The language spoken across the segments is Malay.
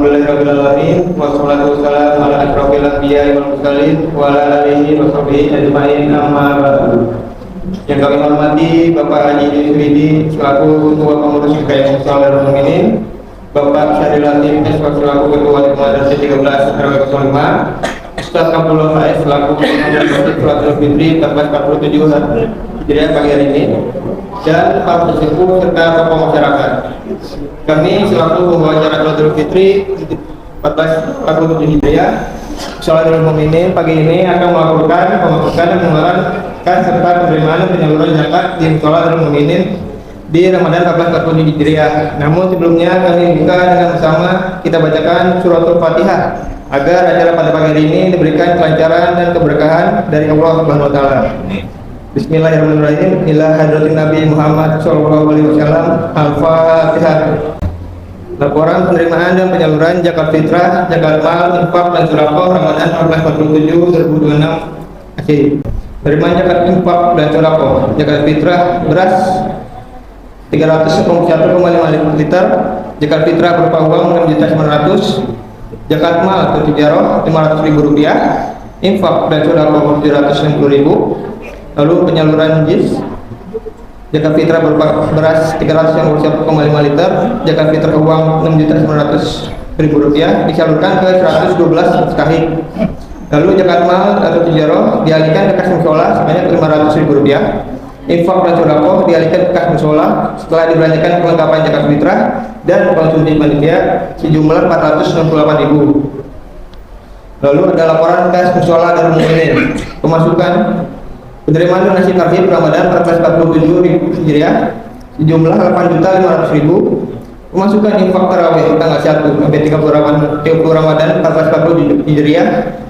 Alhamdulillahirabbil alamin wassalatu wassalamu ala asyrofil anbiya'i wal mursalin wa ala alihi wa sahbihi ajma'in amma ba'du. Yang kami hormati Bapak Haji Yusridi selaku Ketua Pengurus Hizbut Tahrir Mukminin, Bapak Syaril Latif selaku Ketua Madrasah 13 RW 05, Ustaz Abdullah Faiz selaku Ketua Salatul Fitri 1447 Hijriah pagi hari ini, dan para pesepuh serta tokoh masyarakat. Kami selaku pembawa acara Salatul Fitri 1447 Hijriah Salatul Mukminin pagi ini akan melakukan pemasukan dan mengeluarkan serta penerimaan dan penyaluran zakat di Salatul Mukminin di Ramadan 1447 Hijriah. Namun sebelumnya kami buka dengan bersama kita bacakan suratul Fatihah agar acara pada pagi hari ini diberikan kelancaran dan keberkahan dari Allah Subhanahu wa taala. Bismillahirrahmanirrahim. Ila hadratin Nabi Muhammad sallallahu alaihi wasallam. Al-Fatihah. Laporan penerimaan dan penyaluran zakat fitrah, zakat mal, infak dan sedekah Ramadan 1447 2026. Akhir. Penerimaan zakat infak dan sedekah. Zakat fitrah beras 341,5 liter, zakat fitrah berupa uang 6.900.000, zakat mal atau tijarah 500.000 rupiah, infak dan sedekah 760.000. Lalu penyaluran JIS, zakat fitrah berupa beras 341,5 liter, zakat fitrah uang 6.900.000 rupiah disalurkan ke 112 SKHI. Lalu zakat mal atau tijarah dialihkan ke kas mushola sebanyak 500.000 rupiah. Infak dan sedekah dialihkan ke kas mushola setelah dibelanjakan kelengkapan zakat fitrah dan konsumsi panitia sejumlah 468.000. Lalu ada laporan kas mushola dan mukminin. Pemasukan penerimaan donasi tarhib Ramadan 1447 Hijriah sejumlah 8.500.000. Pemasukan infak tarawih tanggal 1 sampai 30 Ramadan 1447 Hijriah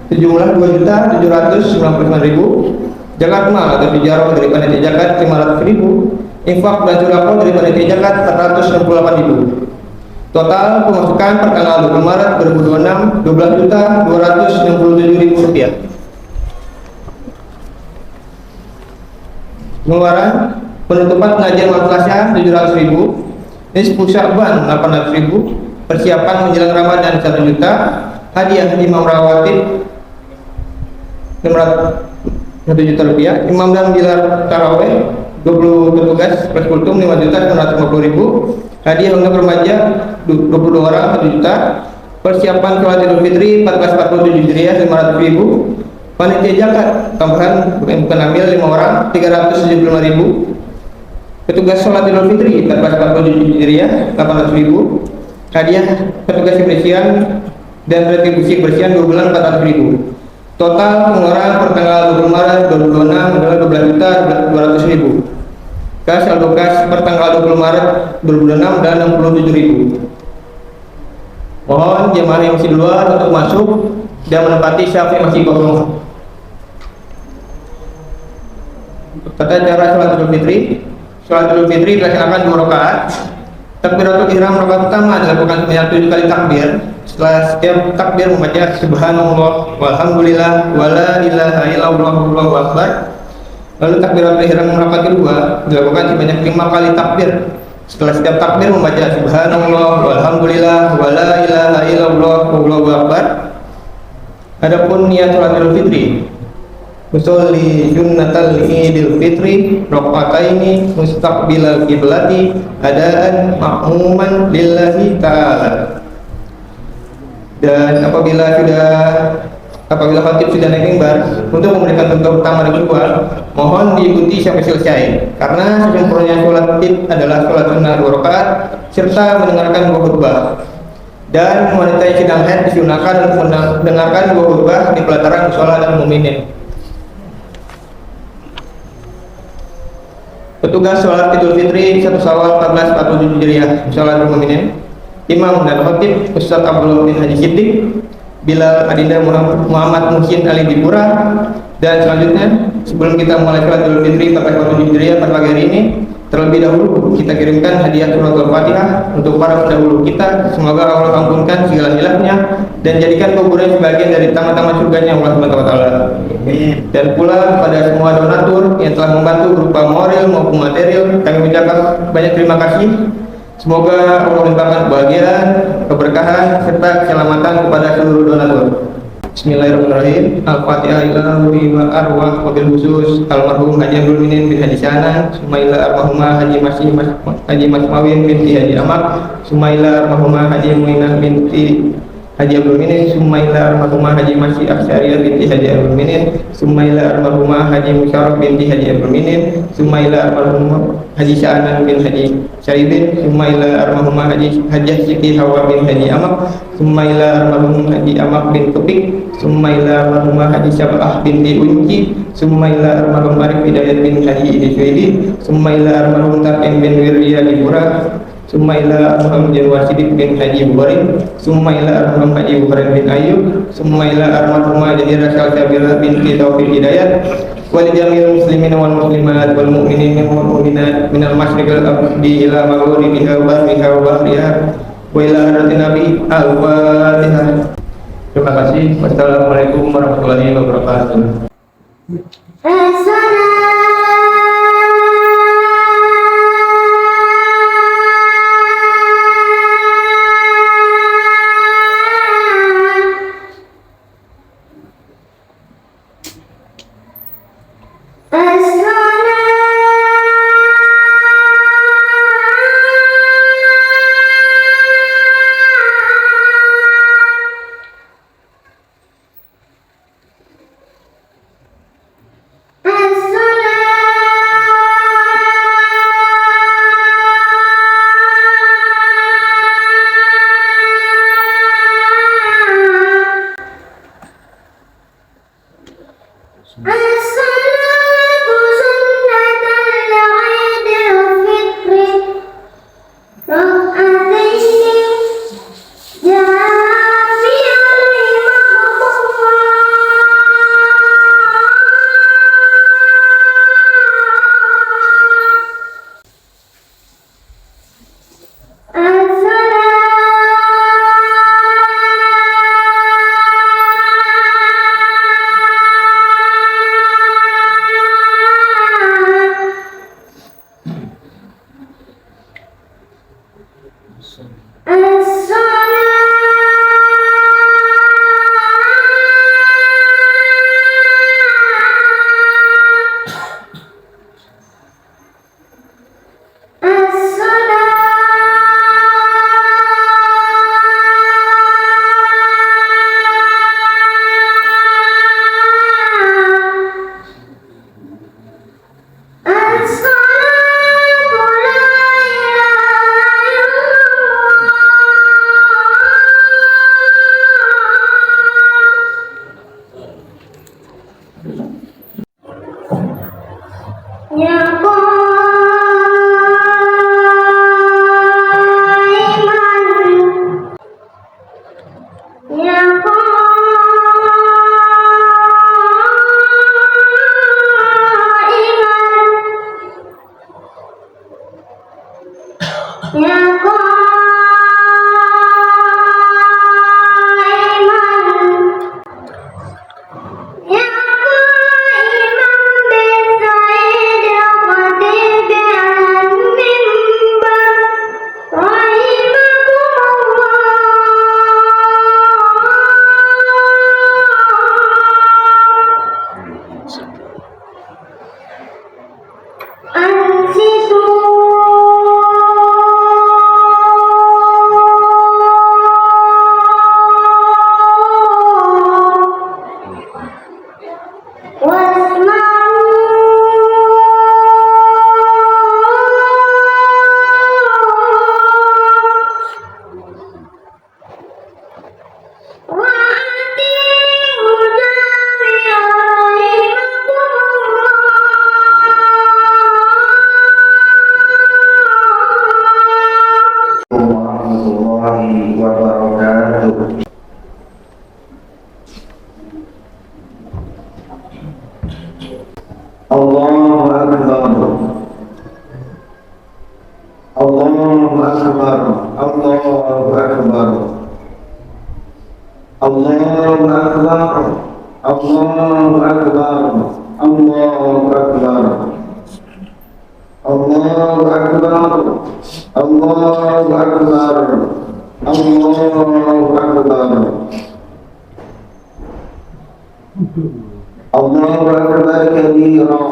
sejumlah 2.799.000. Zakat mal atau tijarah dari panitia zakat 500.000. Infak dan sedekah dari panitia zakat 468.000. Total pemasukan per tanggal 20 Maret 2026 12.267.000 rupiah. Pengeluaran penutupan pengajian Madrasah 700.000, nisfu Sya'ban 800.000, persiapan menjelang Ramadan 1 juta, hadiah imam rawatib 1 juta rupiah, imam dan bilar taraweh 20 petugas plus kultum 5.950.000, hadiah untuk remaja 22 orang 1 juta, persiapan sholat Idul Fitri 1447 Hijriah 500.000, panitia zakat tambahan bukan ambil 5 orang 375.000, petugas sholat Idul Fitri 1447 Hijriah 800.000, hadiah petugas kebersihan dan retribusi kebersihan 2 bulan 400.000. Total pengeluaran per tanggal 20 Maret 2026 adalah 12.200.000. Kas saldo kas per tanggal 20 Maret 2026 adalah 67.000. Mohon jemaah yang masih di luar untuk masuk dan menempati syaf yang masih kosong. Tata cara sholat Idul Fitri. Sholat Idul Fitri dilaksanakan 2 rakaat. Takbiratul ihram rakaat pertama dilakukan sebanyak 7 kali takbir. Setelah setiap takbir membaca subhanallah walhamdulillah wala ilaha illallah wallahu akbar. Lalu takbiratul ihram rakaat kedua dilakukan sebanyak 5 kali takbir. Setelah setiap takbir membaca subhanallah walhamdulillah wala ilaha illallah wallahu akbar. Adapun niat sholat Idul Fitri, usolli sunnatal Idul Fitri rakaataini mustaqbilal qiblati adaan ma'muman lillahi ta'ala. Dan apabila khatib sudah naik mimbar untuk memberikan contoh pertama dan kedua, mohon diikuti sampai selesai karena sempurnanya sholat Id adalah sholat sunnah 2 rakaat serta mendengarkan 2 khutbah. Dan wanita yang sedang haid disunahkan untuk mendengarkan 2 khutbah di pelataran mushola dan mukminin. Petugas sholat Idul Fitri 1 Syawal 1447 Hijriah sholat mukminin, imam dan khatib Ustaz Abdullah bin Haji Siddiq, Bilal Adinda Muhammad Muhsin Ali Dipura. Dan selanjutnya sebelum kita mulai sholat Idul Fitri 1447 Hijriah pada pagi hari ini, terlebih dahulu kita kirimkan hadiah suratul Fatihah untuk para pendahulu kita. Semoga Allah ampunkan segala hilafnya dan jadikan kuburan sebagian dari taman-taman surganya Allah Subhanahu wa taala. Dan pula pada semua donatur yang telah membantu berupa moral maupun material, kami ucapkan banyak terima kasih. Semoga Allah melimpahkan kebahagiaan, keberkahan, serta keselamatan kepada seluruh donatur. Bismillahirrahmanirrahim. Al-Fatihah ila wa arwah wabil khusus almarhum Haji Abdul Minin bin Haji Sanan, Sumaila arwahumah Haji Masmawin binti Haji Amak, Sumaila arwahumah Haji Muinah binti Haji Abdul Minin, Sumaila arwahumah Haji Masih Aksyariyah binti Haji Abdul Minin, Sumaila arwahumah Haji Musyarak binti Haji Abdul Minin, Sumaila arwahumah Haji Sa'anan bin Haji Syaribin, Sumaila arwahumah Haji Hajjah Siti Hawa bin Haji Amak, Sumaila arwahumah Haji Amak bin Kepik, Sumaila arwahumah Haji Syabah binti Unci, Sumaila arwahum Arif Hidayat bin Haji Idiswedi, Sumaila arwahum Takim bin Wirya Libura, Sumaila arwahum Januar Sidik bin Haji Bukhari, Sumaila arwahum Haji Bukhari bin Ayub, Sumaila arwahumah Jahira Syalsabila binti Taufik Hidayat, wal jamil muslimin wal muslimat wal mu'minin wal mu'minat minal masyriqil aqdi ila maghribiha wa barriha wa bahriha wa ila hadratin nabi. Al-Fatihah. Terima kasih. Wassalamualaikum warahmatullahi wabarakatuh. Allahu Akbar. Allahu Akbar. Allahu Akbar. Allahu Akbar. Allahu Akbar. Allahu Akbar. Allahu Akbar. Allahu Akbar. Allahu Akbar. Allahu Akbar kabira.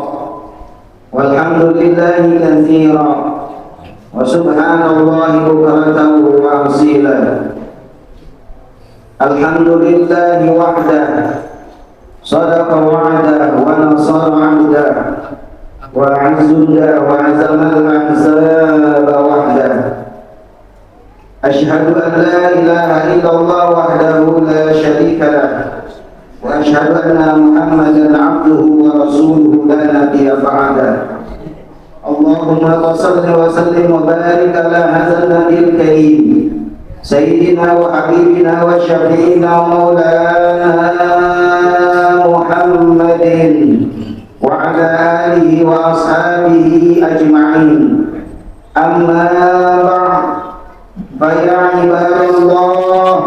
Walhamdulillahi katsira. Wa subhanallahi bukratan wa asila. Alhamdulillahi wahdah. Sadaqa wa'dah wa nasara 'abdah. Wa 'azza wa 'azama al-ahzaba wahdah. Asyhadu an la ilaha illallah wahdahu la syarika lah. Wa asyhadu anna Muhammadan 'abduhu wa rasuluhu la nabiyya ba'dah. Allahumma shalli wa sallim wa barik ala hadzal nabiyil karim sayyidina wa habibina wa syafi'ina wa maulana Muhammadin wa ala alihi wa ashabihi ajma'in. Amma ba'd. Fa ya ibadallah,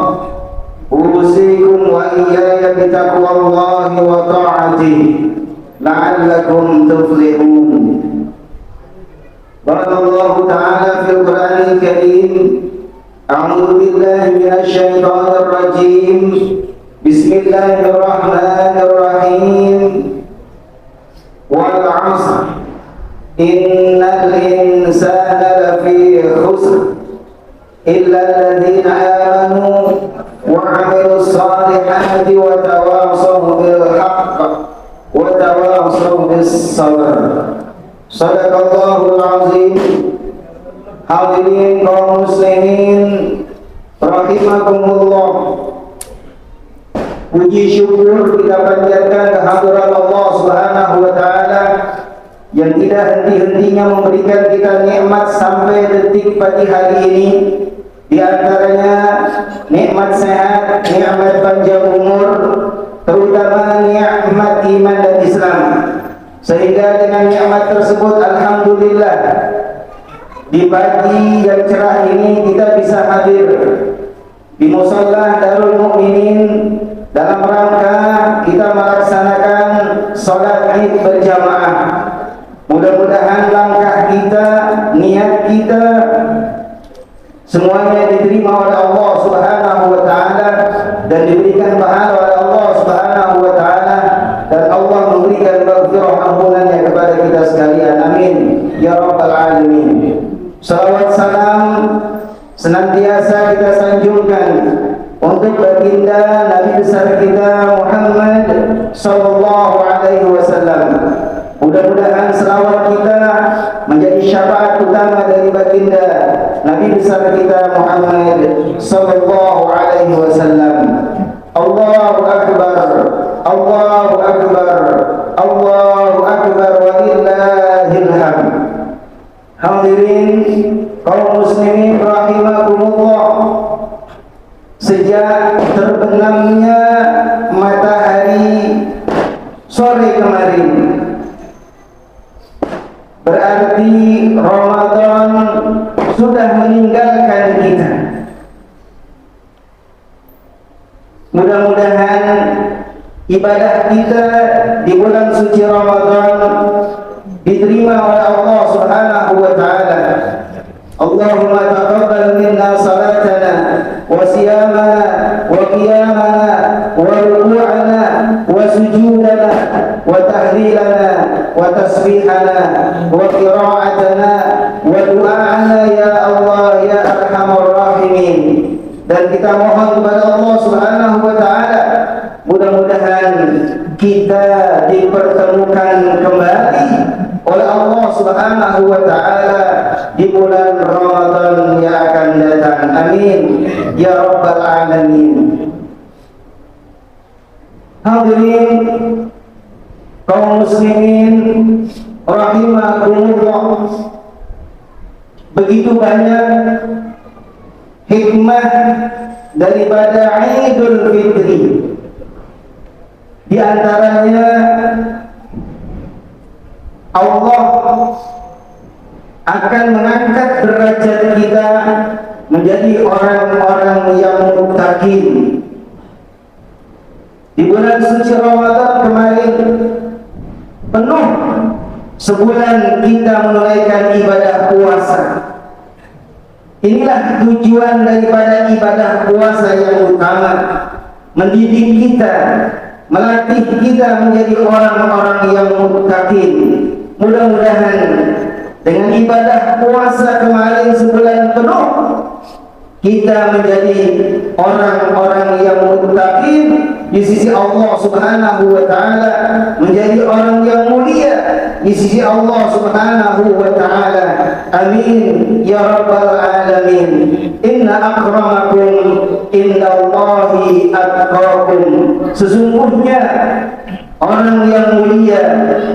usikum wa iyaya bi taqwallahi wa ta'atihi la'allakum tuflihun. Qala ta'ala fil Qur'anil Karim, a'udzu billahi minasy syaithanir rajim. Bismillahirrahmanirrahim. Wal 'asr innal insana lafi khusr illa alladhina amanu wa 'amilus salihati wa tawassaw bil haqq wa tawassaw bis sabr. Shadaqallahul azim. Hadirin kaum muslimin rahimakumullah, puji syukur kita panjatkan kehadirat Allah Subhanahu wa taala yang tidak henti-hentinya memberikan kita nikmat sampai detik pagi hari ini. Di antaranya nikmat sehat, nikmat panjang umur, terutama nikmat iman dan Islam. Sehingga dengan nikmat tersebut alhamdulillah di pagi yang cerah ini kita bisa hadir di musalla Darul Mukminin dalam rangka kita melaksanakan salat Id berjamaah. Mudah-mudahan langkah kita, niat kita semuanya diterima oleh Allah Subhanahu wa taala dan diberikan pahala oleh Allah Subhanahu wa taala, dan Allah memberikan maghfirah ampunannya kepada kita sekalian. Amin ya rabbal alamin. Salawat salam senantiasa kita sanjungkan untuk baginda Nabi besar kita Muhammad sallallahu alaihi wasallam. Mudah-mudahan selawat kita menjadi syafaat utama dari baginda Nabi besar kita Muhammad sallallahu alaihi wasallam. Allahu akbar, Allahu akbar, Allahu akbar walillahil hamd. Hadirin kaum muslimin rahimakumullah, sejak terbenamnya matahari sore kemarin berarti Ramadan sudah meninggalkan kita. Mudah-mudahan ibadah kita di bulan suci Ramadan diterima oleh Allah Subhanahu wa taala. Allahumma taqabbal minna salatana wa siyamana wa qiyamana wa ruku'ana wa sujudana wa tahlilana wa tasbihana wa qira'atana wa du'ana ya Allah ya arhamar rahimin. Dan kita mohon kepada Allah Subhanahu wa taala, mudah-mudahan kita dipertemukan kembali oleh Allah Subhanahu wa taala di bulan Ramadan yang akan datang. Amin ya rabbal alamin. Hadirin kaum muslimin rahimakumullah, begitu banyak hikmah daripada Idul Fitri. Di antaranya Allah akan mengangkat derajat kita menjadi orang-orang yang muttaqin. Di bulan suci Ramadan kemarin penuh sebulan kita menunaikan ibadah puasa. Inilah tujuan daripada ibadah puasa yang utama, mendidik kita, melatih kita menjadi orang-orang yang muttaqin. Mudah-mudahan dengan ibadah puasa kemarin sebulan penuh, kita menjadi orang-orang yang muttaqin di sisi Allah Subhanahu wa taala, menjadi orang yang mulia di sisi Allah Subhanahu wa taala. Amin ya rabbal alamin. Inna akramakum indallahi atqakum. Sesungguhnya orang yang mulia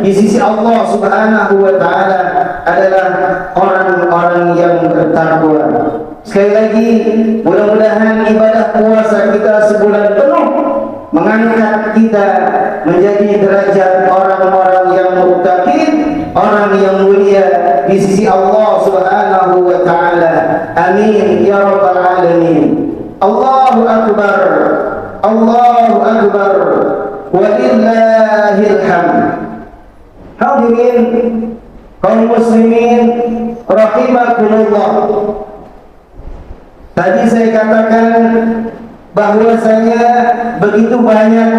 di sisi Allah Subhanahu wa taala adalah orang-orang yang bertakwa. Sekali lagi, mudah-mudahan ibadah puasa kita sebulan penuh mengangkat kita menjadi derajat orang-orang yang muttaqin, orang yang mulia di sisi Allah Subhanahu wa taala. Amin ya rabbal alamin. Allahu akbar. Allahu akbar. Walillahil hamd. Hadirin kaum muslimin rahimakumullah. Tadi saya katakan bahwasanya begitu banyak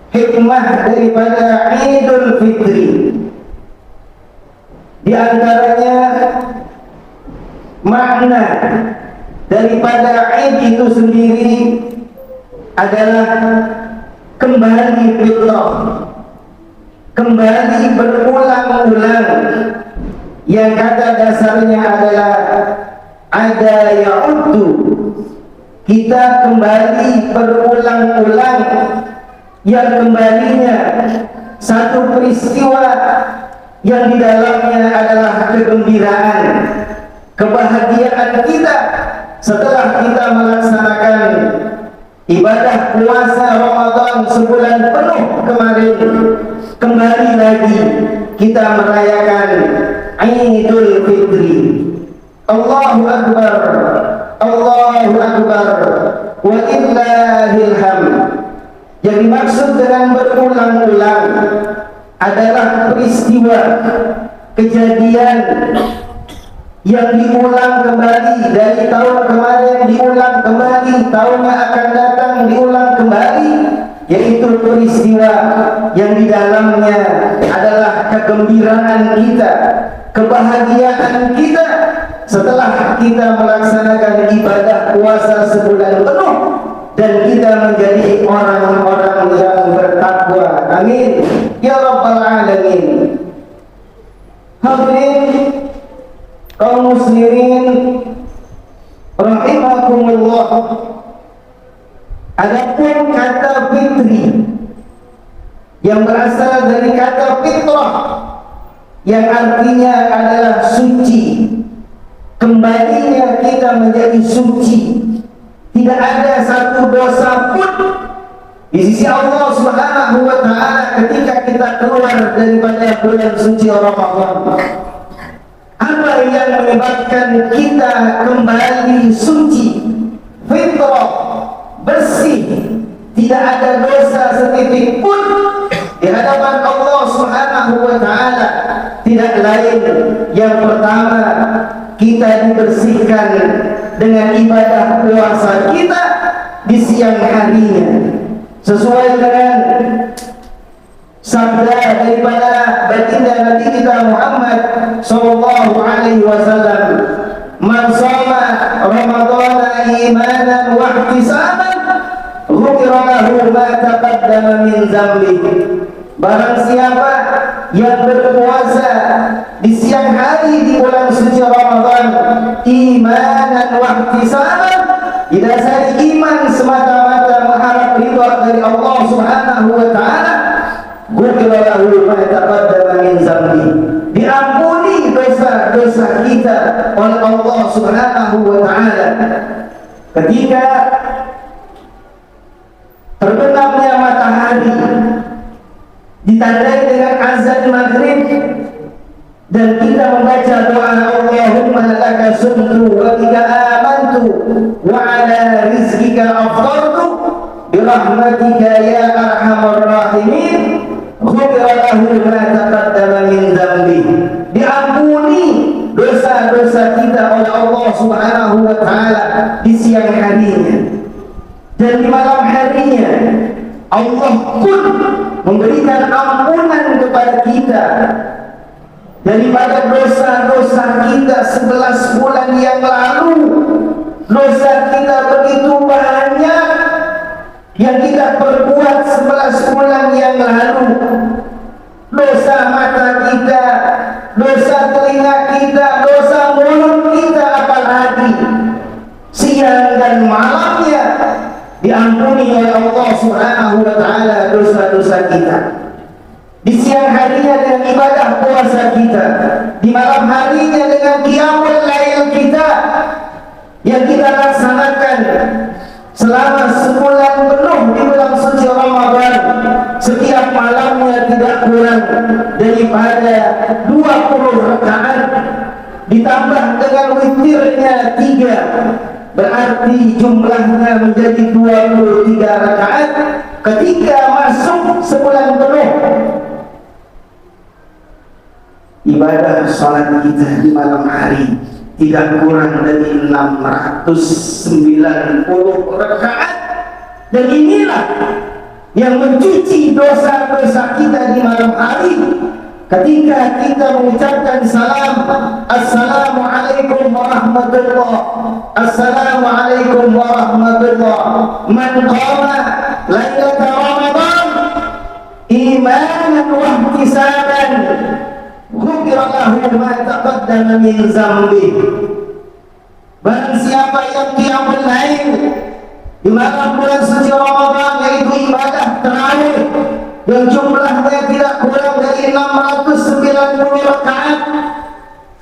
hikmah daripada Idul Fitri. Di antaranya makna daripada Id itu sendiri adalah kembali fitrah, kembali berulang-ulang, yang kata dasarnya adalah ada ya'uddu, kita kembali berulang-ulang, yang kembalinya satu peristiwa yang di dalamnya adalah kegembiraan, kebahagiaan kita setelah kita melaksanakan ibadah puasa Ramadan sebulan penuh kemarin. Kembali lagi kita merayakan Idul Fitri. Allahu akbar. Allahu akbar. Walillahil hamd. Yang dimaksud dengan berulang-ulang adalah peristiwa, kejadian yang diulang kembali dari tahun kemarin, diulang kembali, tahunnya akan datang diulang kembali, yaitu peristiwa yang di dalamnya adalah kegembiraan kita, kebahagiaan kita setelah kita melaksanakan ibadah puasa sebulan penuh dan kita menjadi orang-orang yang bertakwa. Amin ya rabbal alamin. Hadirin kaum muslimin rahimakumullah. Adapun kata fitri yang berasal dari kata fitrah yang artinya adalah suci, kembalinya kita menjadi suci, tidak ada satu dosa pun di sisi Allah Subhanahu wa taala ketika kita keluar daripada bulan suci Ramadan. Apa yang menyebabkan kita kembali suci, fitrah, bersih, tidak ada dosa setitik pun di hadapan Allah Subhanahu wa taala? Tidak lain, yang pertama, kita dibersihkan dengan ibadah puasa kita di siang harinya, sesuai dengan sabda daripada baginda Nabi kita Muhammad sallallahu alaihi wasallam, "Man shoma Ramadhana imanan wa ihtisaban, ghufira lahu ma taqaddama min dzambihi." Barang siapa yang berpuasa di siang hari di bulan suci Ramadan imanan wa ihtisaban, didasari iman semata-mata mengharap ridha dari Allah Subhanahu wa taala, ghufira lahu ma taqaddama min dzambihi, diampuni dosa-dosa kita oleh Allah Subhanahu wa taala. Ketika terbenamnya matahari ditandai dengan azan maghrib dan kita membaca doa Allahumma laka sumtu wa bika amantu wa ala rizqika aftartu bi rahmatika ya arhamar rahimin, ghufira lahu ma taqaddama min dzambi, diampuni dosa-dosa kita oleh Allah Subhanahu wa Ta'ala di siang harinya dan di malam harinya. Allah pun memberikan ampunan kepada kita daripada dosa-dosa kita 11 bulan yang lalu. Dosa kita begitu banyak yang kita perbuat 11 bulan yang lalu. Dosa mata kita, dosa telinga kita, dosa mulut kita, apalagi siang dan malamnya diampuni oleh Allah Subhanahu wa Ta'ala dosa-dosa kita. Di siang harinya dengan ibadah puasa kita, di malam harinya dengan qiyamul lail kita yang kita laksanakan selama sebulan penuh di bulan suci Ramadan. Setiap malamnya tidak kurang daripada 20 rakaat, ditambah dengan witirnya 3, berarti jumlahnya menjadi 23 rakaat ketika masuk sebulan penuh. Ibadah salat kita di malam hari tidak kurang dari 690 rakaat, dan inilah yang mencuci dosa-dosa kita di malam hari ketika kita mengucapkan salam, Assalamualaikum warahmatullahi, Assalamualaikum warahmatullahi. Man qama lailatul Ramadan imanan wa ihtisaban ghufira lahu ma taqaddama min zambi. Barang siapa yang qiyamul lail di malam bulan suci Ramadan, yaitu ibadah tarawih yang jumlahnya tidak kurang dari 690 rakaat,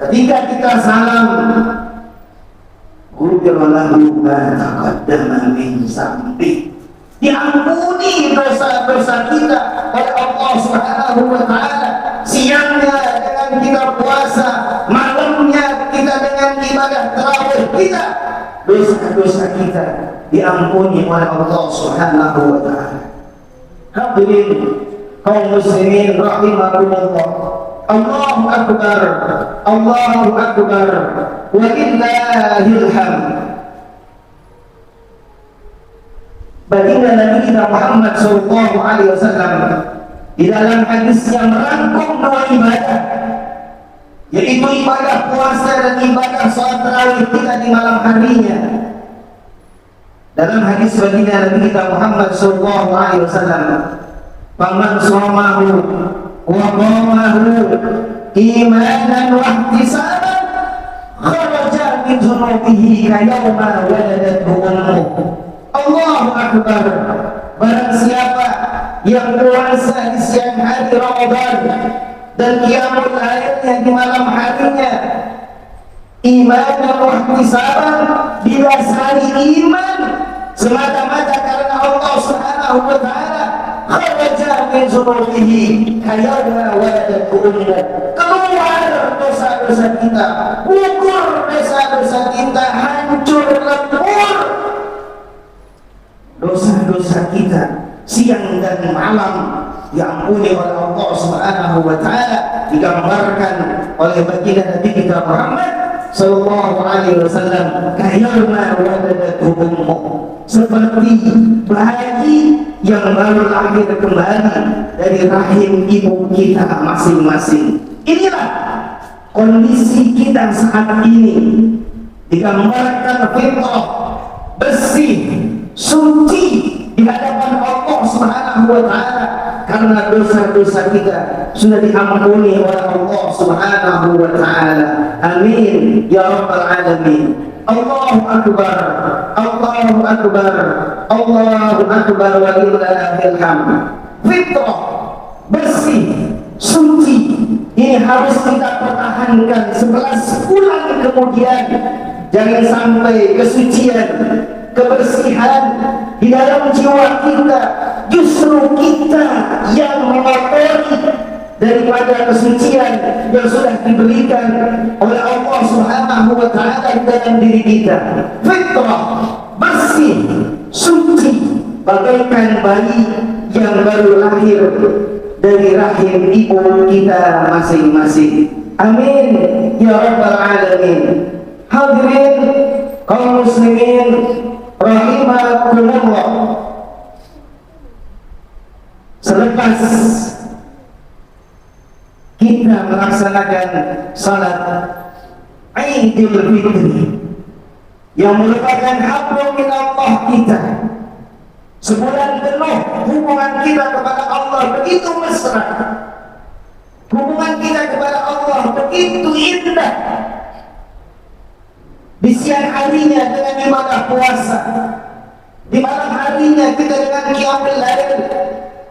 ketika kita salam, ghufira lahu ma taqaddama min zambi, diampuni dosa-dosa kita oleh Allah Subhanahu wa Ta'ala. Siangnya dengan kita puasa, malamnya kita dengan ibadah tarawih kita, dosa-dosa kita diampuni oleh Allah Subhanahu wa Ta'ala. Hadirin kaum muslimin rahimakumullah, Allahu akbar, Allahu akbar, walillahil hamd. Baginda Nabi kita Muhammad sallallahu alaihi wasallam di dalam hadis yang merangkum dua ibadah, yaitu ibadah puasa dan ibadah salat tarawih kita di malam harinya. Dalam hadis baginda Nabi kita Muhammad sallallahu alaihi wasallam, "Faman shamahu wa qamahu imanan wa ihtisaban kharaja min dhunubihi ka yawma waladathu ummuh." Allahu akbar. Barang siapa yang puasa di siang hari Ramadan dan qiyamul lailnya di malam harinya, iman dan ihtisaban, didasari iman semata-mata karena Allah Subhanahu wa Ta'ala, kharaja min dzunubihi kayawma waladathu ummuh. Keluar dosa-dosa kita, gugur dosa-dosa kita, hancur lebur dosa-dosa kita siang dan malam, diampuni oleh Allah Subhanahu wa Ta'ala, digambarkan oleh baginda Nabi kita Muhammad sallallahu alaihi wasallam, kayawma waladathu ummuh, seperti bayi yang baru lahir kembali dari rahim ibu kita masing-masing. Inilah kondisi kita saat ini, digambarkan fitrah, bersih, suci di hadapan Allah Subhanahu wa Ta'ala, karena dosa-dosa kita sudah diampuni oleh Allah Subhanahu wa Ta'ala. Amin ya rabbal alamin. Allahu akbar, Allahu akbar, Allahu akbar, walillahil hamd. Fitrah, bersih, suci, ini harus kita pertahankan 11 bulan kemudian. Jangan sampai kesucian, kebersihan di dalam jiwa kita justru kita yang mengotori daripada kesucian yang sudah diberikan oleh Allah Subhanahu wa Ta'ala dalam diri kita. Fitrah, bersih, suci, bagaikan bayi yang baru lahir dari rahim ibu kita masing-masing. Amin ya rabbal alamin. Hadirin kaum muslimin rahimakumullah, selepas kita melaksanakan salat Idul Fitri yang merupakan hablum minallah kita, sebulan penuh hubungan kita kepada Allah begitu mesra, hubungan kita kepada Allah begitu indah. Di siang harinya dengan ibadah puasa, di malam harinya kita dengan qiyamul lail,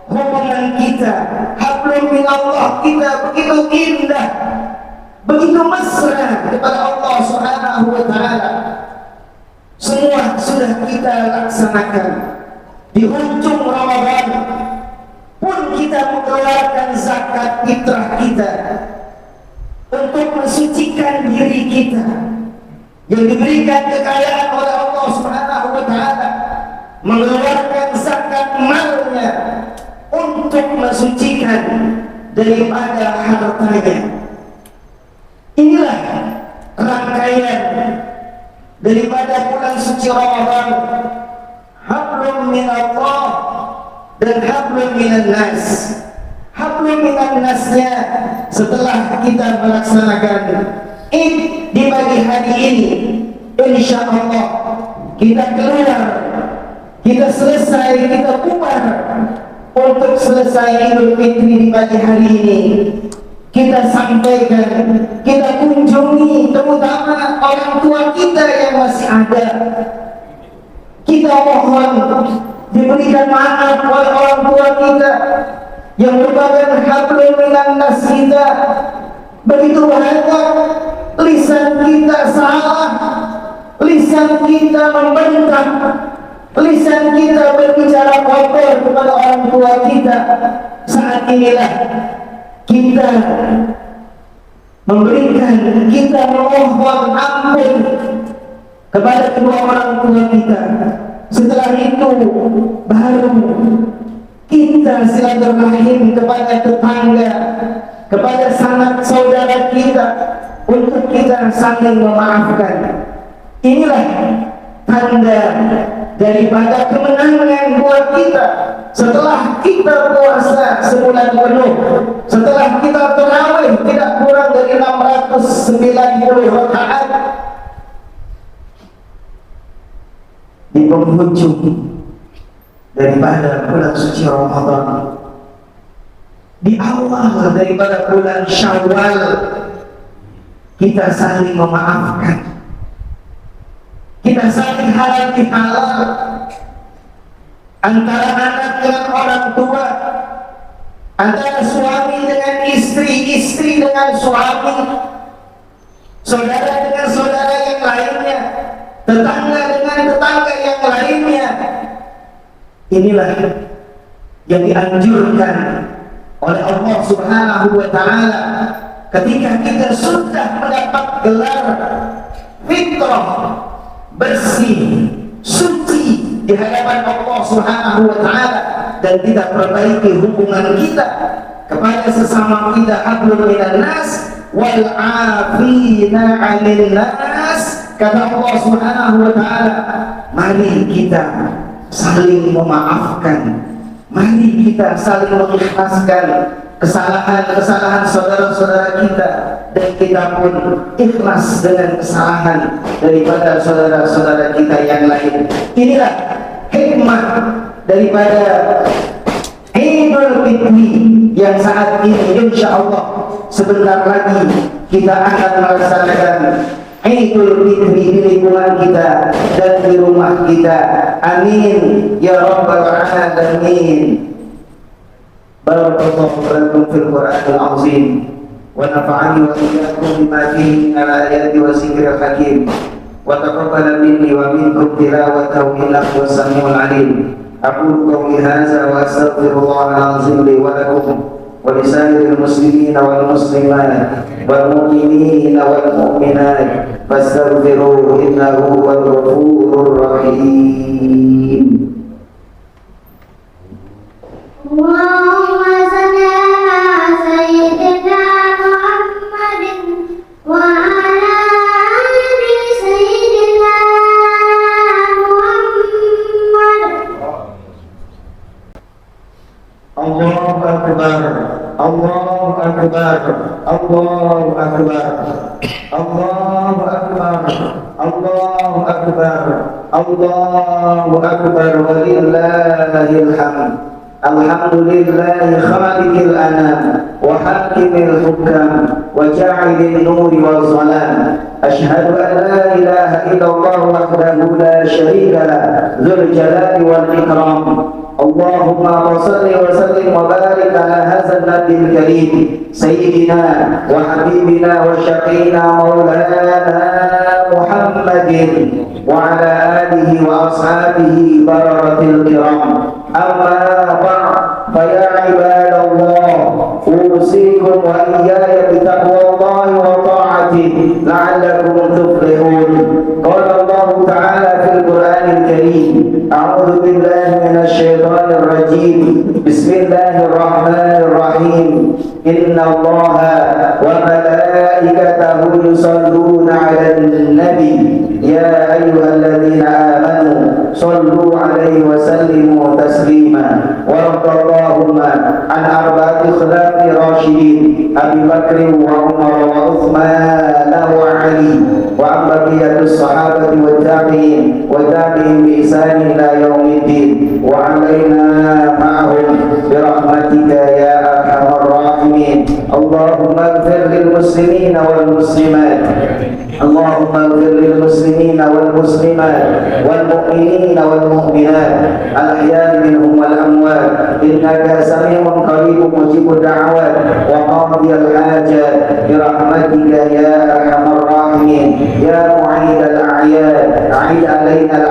hubungan kita, hablum minallah kita begitu indah, begitu mesra kepada Allah Subhanahu wa taala. Semua sudah kita laksanakan. Di ujung Ramadan pun kita mengeluarkan zakat fitrah kita untuk mensucikan diri kita yang diberikan kekayaan oleh Allah Subhanahu wa taala, mengeluarkan zakat malnya untuk mensucikan daripada hartanya. Inilah rangkaian daripada bulan suci Ramadan, hablum minallah dan hablum minan nas. Hablum minan nasnya setelah kita melaksanakan Id di pagi hari ini, insya Allah kita keluar, kita selesai, kita bubar untuk selesai Idul Fitri di pagi hari ini. Kita sampaikan, kita kunjungi terutama orang tua kita yang masih ada. Kita mohon diberikan maaf oleh orang tua kita yang merupakan hablum minan nas kita. Begitu banyak lisan kita salah, lisan kita membentak, lisan kita berbicara kotor kepada orang tua kita. Saat inilah kita memberikan, kita memohon ampun kepada kedua orang tua kita. Setelah itu baru kita silaturahim kepada tetangga, kepada sanak saudara kita, untuk kita saling memaafkan. Inilah tanda daripada kemenangan buat kita. Setelah kita puasa sebulan penuh, setelah kita tarawih tidak kurang dari 690 rakaat, di penghujung daripada bulan suci Ramadan, di awal daripada bulan Syawal, kita saling memaafkan, kita saling halal bihalal, antara anak dengan orang tua, antara suami dengan istri, istri dengan suami, saudara dengan saudara yang lainnya, tetangga dengan tetangga yang lainnya. Inilah yang dianjurkan oleh Allah Subhanahu wa taala ketika kita sudah mendapat gelar fitrah, bersih, suci di hadapan Allah Subhanahu wa taala, dan kita perbaiki hubungan kita kepada sesama kita, hablum minan nas wal afina 'anil nas. Kata Allah Subhanahu wa taala, mari kita saling memaafkan, mari kita saling mengikhlaskan kesalahan-kesalahan saudara-saudara kita, dan kita pun ikhlas dengan kesalahan daripada saudara-saudara kita yang lain. Inilah hikmah daripada Idul Fitri yang saat ini insya Allah sebentar lagi kita akan melaksanakan Idul Fitri di lingkungan kita dan di rumah kita. Amin ya rabbal alamin. Barakallahu lakum fil Qur'anil azim wa nafa'ani wa iyyakum bima fihi min al-ayati wa zikril hakim wa taqabbala minni wa minkum tilawatahu innahu was-sami'ul 'alim. Aqulu qawli hadza wa astaghfirullahal azim li wa lakum wa lisairil muslimina wal muslimat wal mu'minina wal mu'minat fastaghfiruhu innahu huwal ghafurur rahim. Allahumma salli ala sayyidina Muhammadin wa ala ali Allahu Akbar, Allahu Akbar, walillahil hamd. Alhamdulillahi khaliqil anam wa hakimil hukam wa ja'ilin nuri wal zalam. Ashhadu an la ilaha illallah wahdahu la syarika lah, dzul jalali wal ikram. Allahumma shalli wa sallim wa barik ala hadzal nabiyil karim sayyidina wa habibina wa syafiina maulana Muhammadin wa ala alihi wa ashabihi barakatil kiram. Amma ba'd, fa ya ibadallah, usikum wa iyaya bi taqwallahi wa ta'atihi la'allakum tuflihun. Qala Allah ta'ala fil Qur'anil Karim, a'udzu billahi minasy syaithanir rajim. Bismillahirrahmanirrahim. Inna Allaha wa malaikatahu yusalluna 'alan nabi ya ayyuhalladzina amanu sallu 'alaihi wa sallimu taslima. Wa radallahu an arba'ati khulafa'i rasyidin Abi Bakr wa Umar wa Utsman wa Ali wa an baqiyatus sahabati wa tabi'in wa tabi'in bi ihsan ila yaumiddin wa 'alaina ma'ahum bi rahmatika ya arhamar rahimin. Allahumma ighfir lil muslimina wal muslimat, Allahumma ighfir lil muslimina wal muslimat wal mu'minina wal mu'minat al ahya'i minhum wal amwat innaka sami'un qaribun mujibud da'awat wa qadiyal hajat bi rahmatika ya arhamar rahimin. Ya mu'id al a'yad a'id alaina al